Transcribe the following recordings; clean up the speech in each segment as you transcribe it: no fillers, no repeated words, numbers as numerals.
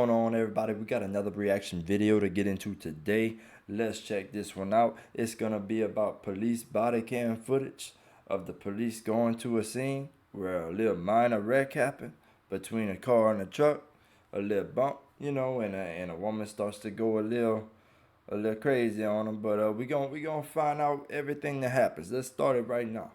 Going on, everybody? We got another reaction video to get into today. Let's check this one out. It's gonna be about police body cam footage of the police going to a scene where a little minor wreck happened between a car and a truck, a little bump, and a woman starts to go a little crazy on them. But we gonna find out everything that happens. Let's start it right now.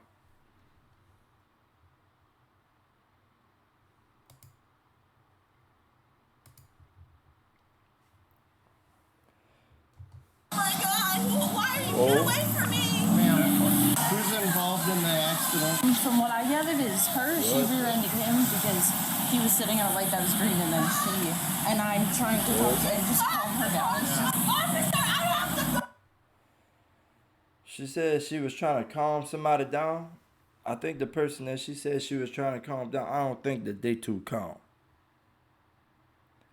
Why are you get away from me? Ma'am, who's involved in the accident? From what I gathered is her. She rear-ended him because he was sitting at a light that was green, and then I'm trying to talk and just calm her down. Officer, I have to. She said she was trying to calm somebody down. I think the person that she said she was trying to calm down, I don't think that they too calm.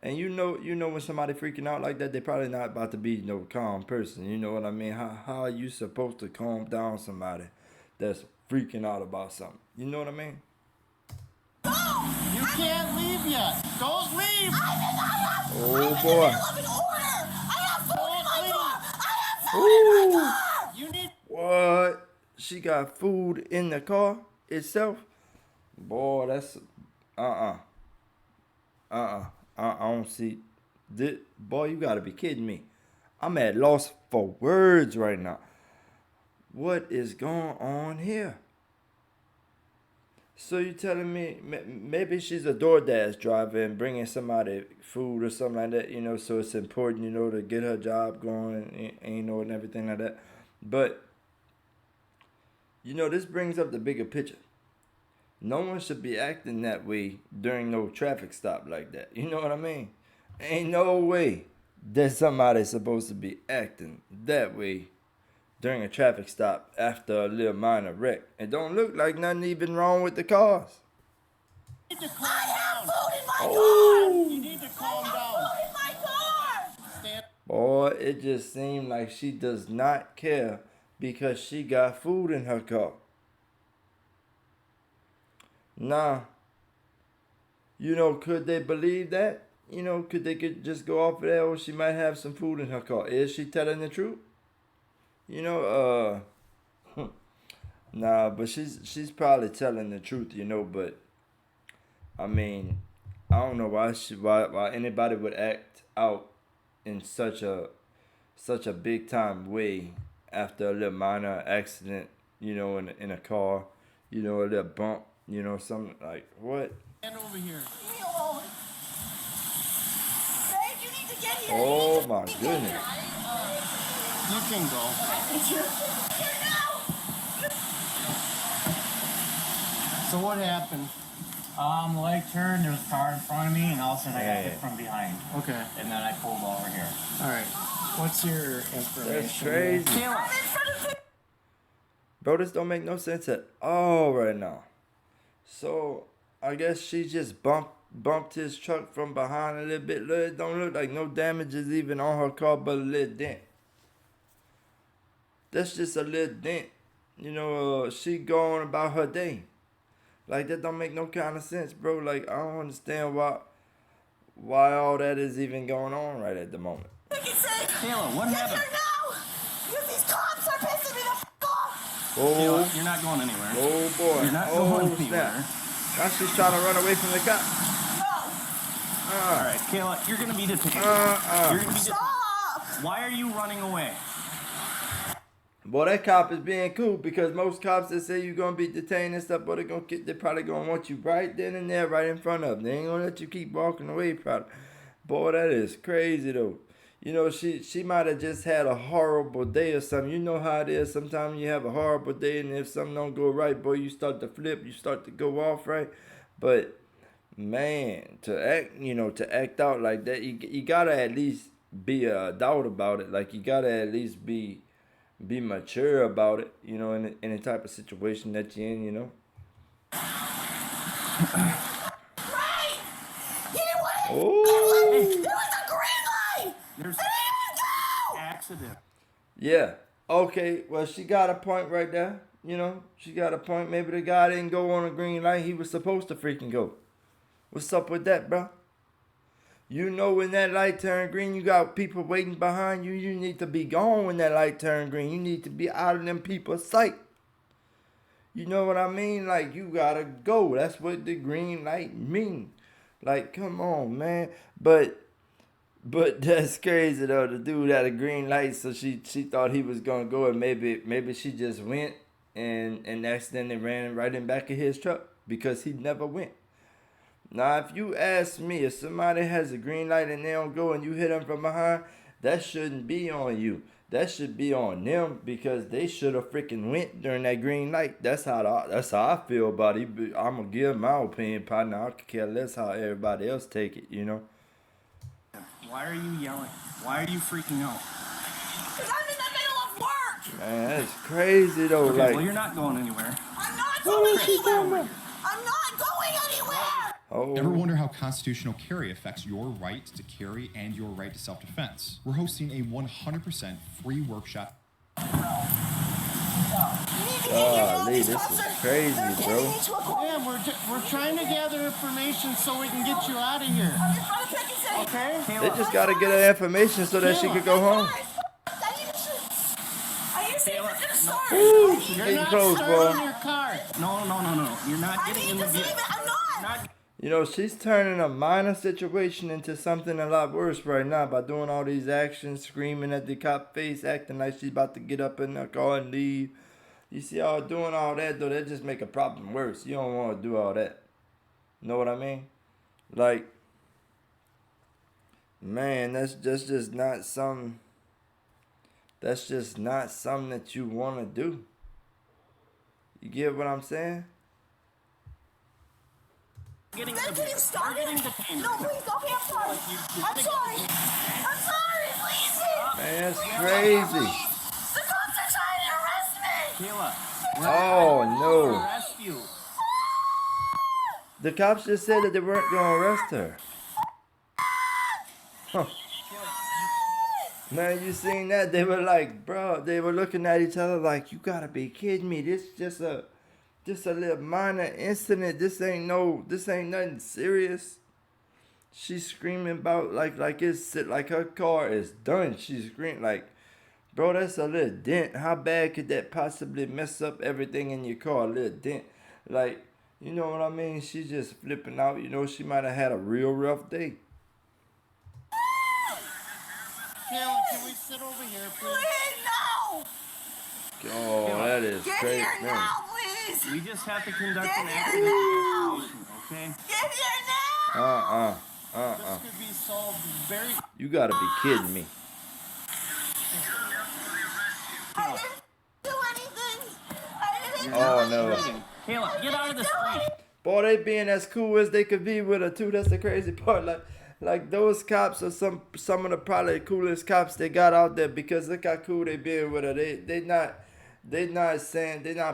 And you know when somebody freaking out like that, they probably not about to be no calm person. You know what I mean? How are you supposed to calm down somebody that's freaking out about something? You know what I mean? You can't leave yet. Don't leave. Oh boy. Ooh. You need. What? She got food in the car itself? Boy, that's I don't see this. Boy, you gotta be kidding me. I'm at loss for words right now. What is going on here? So you telling me maybe she's a DoorDash driver and bringing somebody food or something like that, so it's important, to get her job going and everything like that. But, this brings up the bigger picture. No one should be acting that way during no traffic stop like that. You know what I mean? Ain't no way that somebody's supposed to be acting that way during a traffic stop after a little minor wreck. It don't look like nothing even wrong with the cars. You need to calm down. Food in my Oh. You need to calm down. food in my car. Stand. Boy, it just seemed like she does not care because she got food in her car. Nah. Could they believe that? Could they just go off of that? Or she might have some food in her car. Is she telling the truth? Nah, but she's probably telling the truth, but I mean, I don't know why anybody would act out in such a big time way after a little minor accident, in a car, a little bump. Something like, what? Stand over here. Babe, you need to get here. Oh my goodness. You can go. So what happened? The light turned, there was a car in front of me, and all of a sudden I got hit Yeah. from behind. Okay. And then I pulled over here. All right. What's your information? That's crazy. Kayla. Bro, this don't make no sense at all right now. So, I guess she just bumped his truck from behind a little bit. It don't look like no damage is even on her car but a little dent. That's just a little dent. She going about her day. Like, that don't make no kind of sense, bro. Like, I don't understand why all that is even going on right at the moment. Kayla, what happened? These cops are pissing me the f*** off. Oh, Kayla, you're not going anywhere. oh boy. You're not oh, going snap. anywhere. Now she's trying to run away from the cop. All right, Kayla, you're gonna be detained. You're gonna be detained. Why are you running away? Boy, that cop is being cool because most cops that say you're gonna be detained and stuff, but they're probably gonna want you right then and there, right in front of them. They ain't gonna let you keep walking away, probably. Boy, that is crazy though. She might have just had a horrible day or something. You know how it is. Sometimes you have a horrible day, and if something don't go right, boy, you start to flip, you start to go off, right? But man, to act out like that, you gotta at least be an adult about it. Like, you gotta at least be mature about it, in any type of situation that you're in, Right! Oh, It was a green light! There's Go! an accident. yeah. Okay, well, she got a point right there. She got a point. Maybe the guy didn't go on a green light. He was supposed to freaking go. What's up with that, bro? You know when that light turn green, you got people waiting behind you. You need to be gone when that light turn green. You need to be out of them people's sight. You know what I mean? Like, you gotta go. That's what the green light mean. Like, come on, man. But that's crazy though. The dude had a green light, so she thought he was gonna go, and maybe she just went and accidentally ran right in back of his truck because he never went. Now, if you ask me, if somebody has a green light and they don't go and you hit them from behind, that shouldn't be on you. That should be on them because they should have freaking went during that green light. That's how I feel about it. I'm gonna give my opinion, partner. I could care less how everybody else take it, you know. Why are you yelling? Why are you freaking out? Because I'm in the middle of work. Man, that's crazy though. Okay, like, well, you're not going anywhere. I'm not going anywhere. I'm not going anywhere. oh, Ever wonder how constitutional carry affects your right to carry and your right to self-defense? We're hosting a 100% free workshop. Lee, this is crazy, bro. Yeah, we're trying to gather information so we can get you out of here. Okay? They just gotta get her information so that she could go home. Ooh, she's You're getting not close, starting boy. your car. No. You're not getting in the vehicle. I'm not. You know, she's turning a minor situation into something a lot worse right now by doing all these actions, screaming at the cop face, acting like she's about to get up in the car and leave. You see all doing all that though, that just make a problem worse. You don't want to do all that. Know what I mean? Like, man, that's just not something. That's just not something that you want to do. You get what I'm saying? They're getting started. No, please don't be. I'm sorry. I'm sorry, please. Man, that's crazy. The cops are trying to arrest me. Kayla, Oh no. arrest you. The cops just said that they weren't gonna arrest her. Huh. Man, you seen that? They were like, bro, they were looking at each other like, you gotta be kidding me. This just a little minor incident. This ain't nothing serious. She's screaming about like her car is done. She's screaming like, bro, that's a little dent. How bad could that possibly mess up everything in your car? A little dent. Like, you know what I mean? She's just flipping out. You know, she might have had a real rough day. Kayla, can we sit over here, please? Please, no. Oh, that is Get crazy. here Man. now, please. We just have to conduct Get an here accident now. investigation, okay? Get here now. This could be solved very... You gotta be kidding me. I didn't do anything. I didn't do Oh no. anything. Kayla, get out of the street. Boy, they being as cool as they could be with her too. That's the crazy part. Like those cops are some of the probably coolest cops they got out there because look how cool they being with her. They not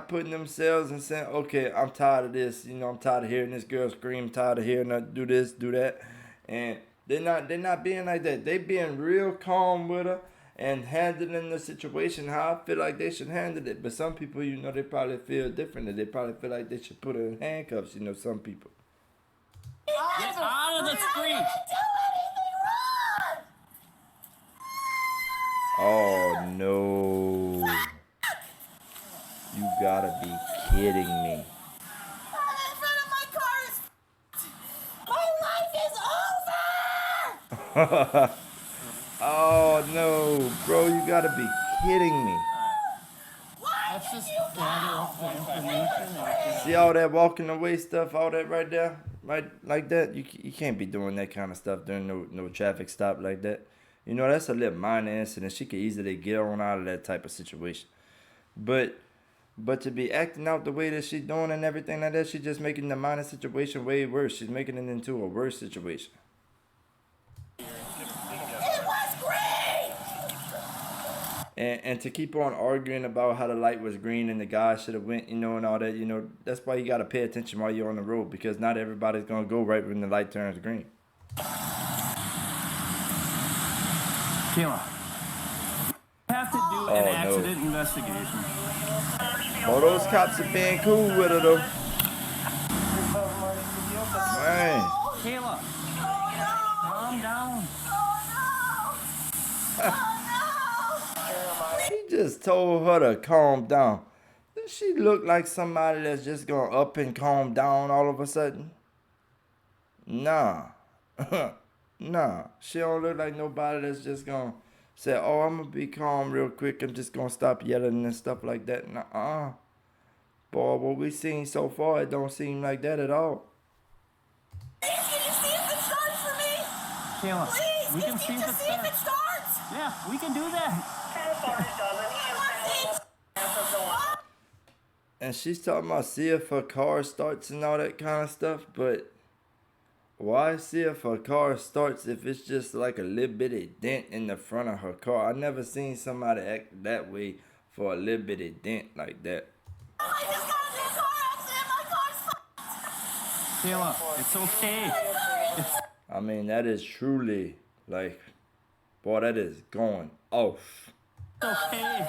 putting themselves and saying, okay, I'm tired of this. You know, I'm tired of hearing this girl scream. I'm tired of hearing her do this, do that. And they're not being like that. They being real calm with her and handling the situation how I feel like they should handle it. But some people, you know, they probably feel differently. They probably feel like they should put her in handcuffs. You know, some people. Get out of the street. I didn't do anything wrong. Oh no. You gotta be kidding me. I'm in front of my car. My life is over. Oh no, bro, you gotta be kidding me. Why Let's did just you gather go? up the information. See all that walking away stuff, all that right there, right like that. You can't be doing that kind of stuff during no traffic stop like that. You know, that's a little minor incident. She could easily get on out of that type of situation. But to be acting out the way that she's doing and everything like that, she's just making the minor situation way worse. She's making it into a worse situation. It was great. And to keep on arguing about how the light was green and the guy should have went, you know, and all that, you know, that's why you got to pay attention while you're on the road because not everybody's going to go right when the light turns green. Kayla, you have to do an accident investigation. Oh, those cops are being cool with her, though. Man. Kayla, calm down. He just told her to calm down. Does she look like somebody that's just gonna up and calm down all of a sudden? Nah. Nah. She don't look like nobody that's just gonna say, oh, I'm gonna be calm real quick. I'm just gonna stop yelling and stuff like that. Nuh-uh. Boy, what we seen so far, it don't seem like that at all. Please, can you see if it starts for me? Kayla, Please, we can see if it see if it starts. starts. Yeah, we can do that. And she's talking about see if her car starts and all that kind of stuff, but why see if her car starts if it's just like a little bitty dent in the front of her car? I never seen somebody act that way for a little bitty dent like that. I just got into a car accident. My car's Kayla, it's okay. I mean, that is truly like, boy, that is going off. Okay.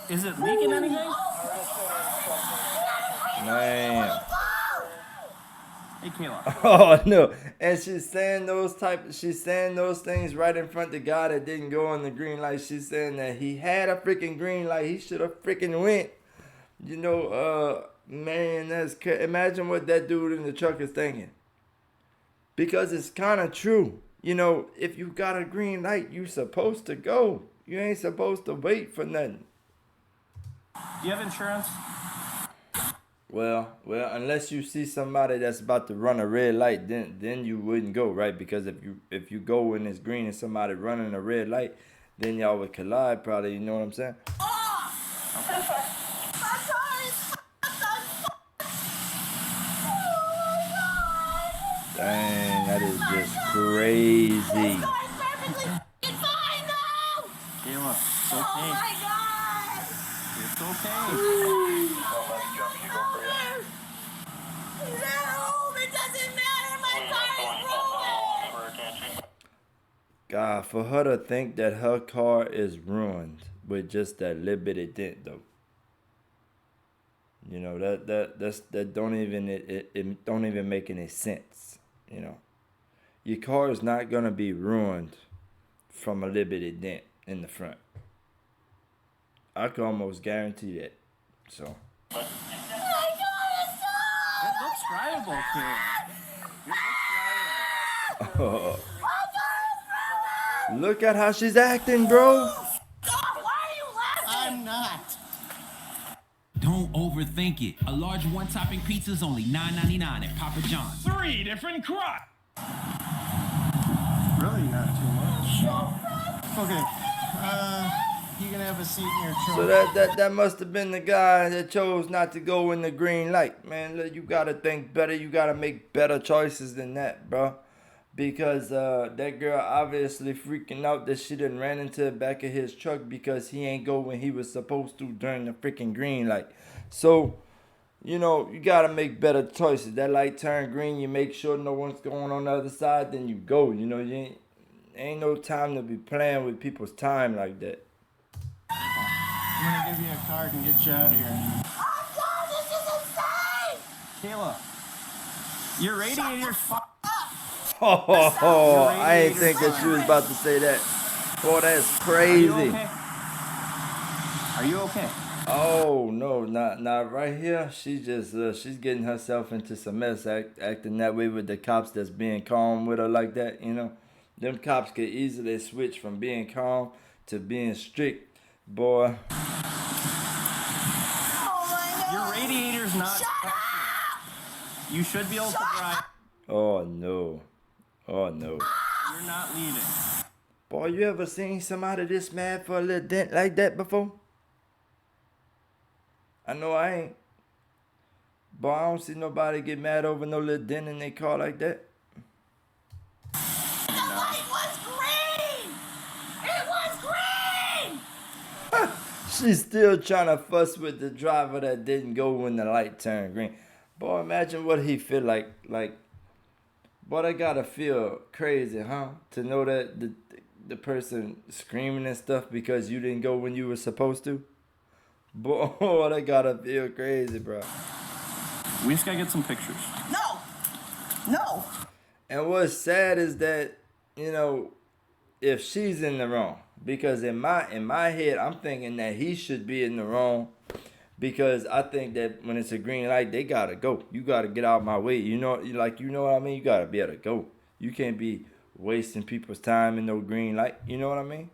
Is it leaking anything? Man. Hey, Kayla. Oh no. And she's saying those things right in front of the guy that didn't go on the green light. She's saying that he had a freaking green light. He should have freaking went. You know, man, imagine what that dude in the truck is thinking. Because it's kind of true. You know, if you got a green light, you supposed to go. You ain't supposed to wait for nothing. Do you have insurance? Well, unless you see somebody that's about to run a red light, then you wouldn't go, right? Because if you go when it's green and somebody running a red light, then y'all would collide probably, you know what I'm saying? Dang, that is just crazy. Kayla, it's okay. It's okay. God, for her to think that her car is ruined with just that little bitty dent, though. You know, that don't even it don't even make any sense. You know, your car is not gonna be ruined from a little bitty dent in the front. I can almost guarantee that. So. It looks drivable, Kayla. It looks drivable. Look at how she's acting, bro. I'm not. Don't overthink it. A large one-topping pizza is only $9.99 at Papa John's. 3 different crust. Really not too much. Okay. You can have a seat in your truck. So that must have been the guy that chose not to go in the green light. Man, look, you gotta think better. You gotta make better choices than that, bro. Because that girl obviously freaking out that she done ran into the back of his truck because he ain't go when he was supposed to during the freaking green light. So, you know, you gotta make better choices. That light turned green, you make sure no one's going on the other side, then you go. You know, ain't no time to be playing with people's time like that. I'm gonna give you a card and get you out of here. Kayla, your radiator's Oh, I ain't think that she was about to say that. Boy, that's crazy. Are you okay? Oh no, not right here. She's getting herself into some mess, acting that way with the cops that's being calm with her like that. You know, them cops could easily switch from being calm to being strict, boy. Your radiator's not. You should be able to drive. Oh no. You're not leaving. Boy, you ever seen somebody this mad for a little dent like that before? I know I ain't. Boy, I don't see nobody get mad over no little dent in their car like that. The light was green! It was green! She's still trying to fuss with the driver that didn't go when the light turned green. Boy, imagine what he feel like. Boy, that gotta feel crazy, huh? To know that the person screaming and stuff because you didn't go when you were supposed to. Boy, that gotta feel crazy, bro. We just gotta get some pictures. No! And what's sad is that, you know, if she's in the wrong. Because in my head, I'm thinking that he should be in the wrong. Because I think that when it's a green light, they gotta go. You gotta get out of my way. You know what I mean? You gotta be able to go. You can't be wasting people's time in no green light. You know what I mean?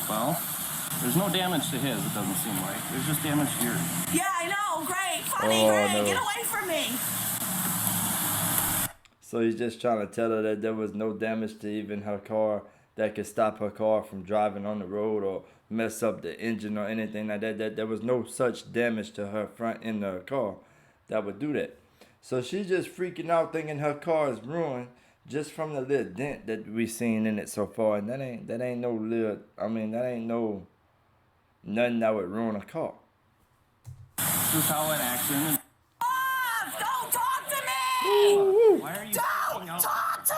Well, there's no damage to his, it doesn't seem like. There's just damage to yours. Yeah, I know. Great. Funny, Oh, great. no. Get away from me. So he's just trying to tell her that there was no damage to even her car that could stop her car from driving on the road or mess up the engine or anything like that. That there was no such damage to her front end of her car that would do that. So she's just freaking out thinking her car is ruined just from the little dent that we seen in it so far. And that ain't no little, I mean, that ain't no nothing that would ruin a car. This is how an accident. Don't talk to me. Why are you Don't talk to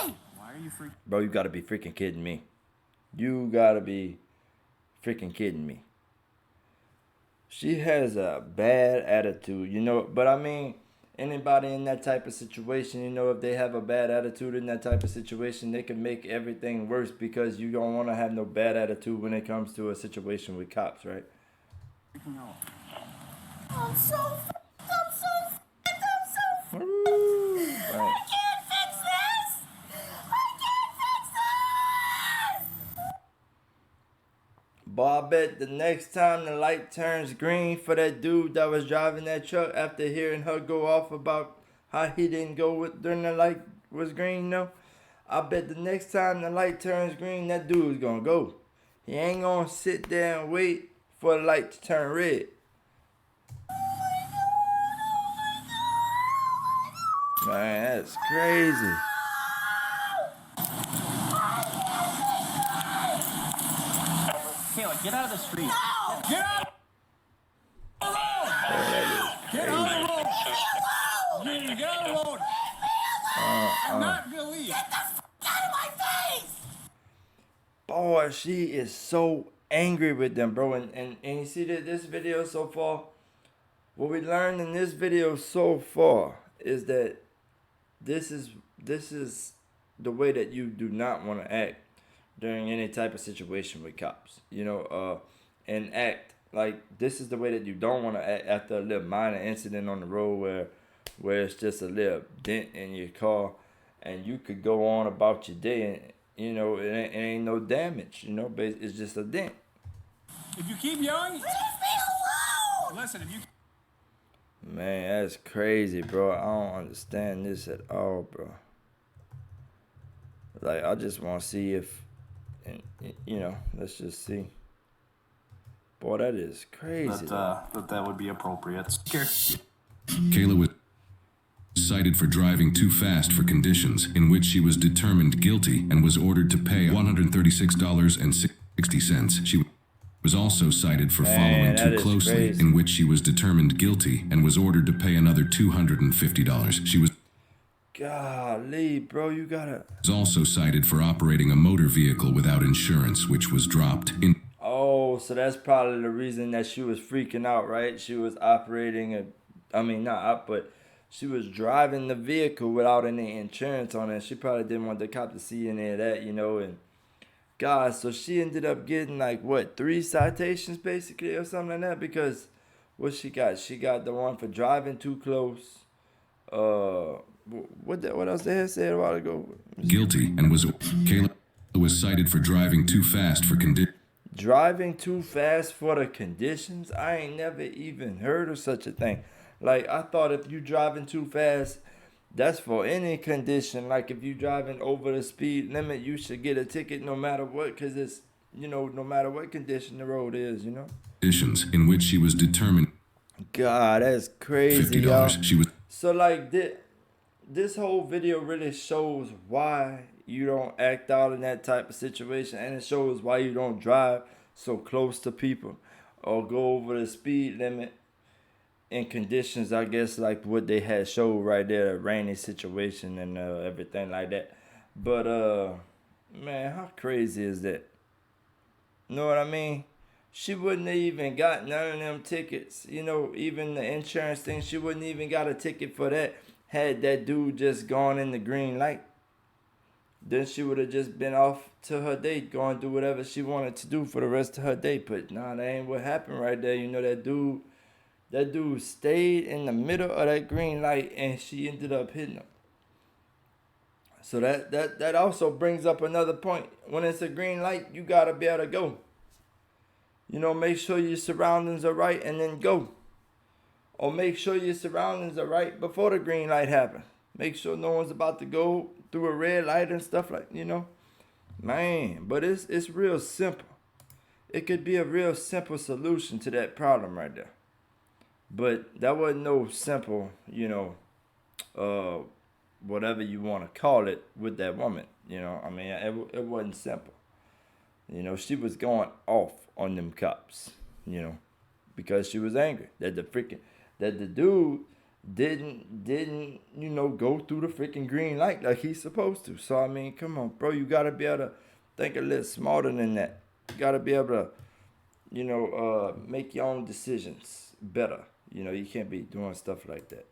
me. Why are you freaking? Bro, you gotta be freaking kidding me. You gotta be freaking kidding me. She has a bad attitude, you know, but I mean, anybody in that type of situation, you know, if they have a bad attitude in that type of situation, they can make everything worse because you don't want to have no bad attitude when it comes to a situation with cops, right? No. I'm so Right. I can't fix this. I can't fix this. But I bet the next time the light turns green for that dude that was driving that truck after hearing her go off about how he didn't go with during the light was green, no. I bet the next time the light turns green, that dude's gonna go. He ain't gonna sit there and wait for the light to turn red. Man, that's crazy. Kayla, get out of the street. Get out! Get on the road! Get on the road! I'm not Billy. Get the out of my face. Boy, she is so angry with them, bro. And you see that this video so far, what we learned in this video so far is that this is the way that you do not want to act during any type of situation with cops, you know, and act like this is the way that you don't want to act after a little minor incident on the road where it's just a little dent in your car and you could go on about your day and, you know, it ain't no damage, you know, but it's just a dent. If you keep yelling, Leave me alone. listen, if you Man, that's crazy, bro. I don't understand this at all, bro. Like, I just want to see if, and you know, let's just see. Boy, that is crazy. That would be appropriate. Kayla was cited for driving too fast for conditions in which she was determined guilty and was ordered to pay $136.60. She was also cited for following too closely, crazy. in which she was determined guilty and was ordered to pay another $250. She was Golly, bro, you gotta. also cited for operating a motor vehicle without insurance, which was dropped in. Oh, so that's probably the reason that she was freaking out, right? She was operating but she was driving the vehicle without any insurance on it. She probably didn't want the cop to see any of that, you know, and God, so she ended up getting like what, 3 citations basically or something like that, because what she got? She got the one for driving too close. What else they had said a while ago? Guilty and was Kayla was cited for driving too fast for conditions. Driving too fast for the conditions? I ain't never even heard of such a thing. Like, I thought if you driving too fast, that's for any condition. Like, if you driving over the speed limit, you should get a ticket no matter what, because it's, you know, no matter what condition the road is, you know? Conditions in which she was determined. God, that's crazy, $50. y'all. She was So, like, this whole video really shows why you don't act out in that type of situation, and it shows why you don't drive so close to people or go over the speed limit in conditions, I guess, like what they had showed right there, a rainy situation and everything like that. But man, how crazy is that? You know what I mean? She wouldn't have even got none of them tickets. You know, even the insurance thing, she wouldn't even got a ticket for that had that dude just gone in the green light. then she would have just been off to her date, going to do whatever she wanted to do for the rest of her date. But nah, that ain't what happened right there. You know, that dude stayed in the middle of that green light, and she ended up hitting him. So that also brings up another point. When it's a green light, you gotta be able to go. You know, make sure your surroundings are right and then go. Or make sure your surroundings are right before the green light happens. Make sure no one's about to go through a red light and stuff like, you know. Man, but it's real simple. It could be a real simple solution to that problem right there. But that wasn't no simple, you know, whatever you want to call it with that woman. You know, I mean, it wasn't simple. You know, she was going off on them cops, you know, because she was angry that the dude didn't, you know, go through the freaking green light like he's supposed to. So, I mean, come on, bro, you got to be able to think a little smarter than that. You got to be able to, you know, make your own decisions better. You know, you can't be doing stuff like that.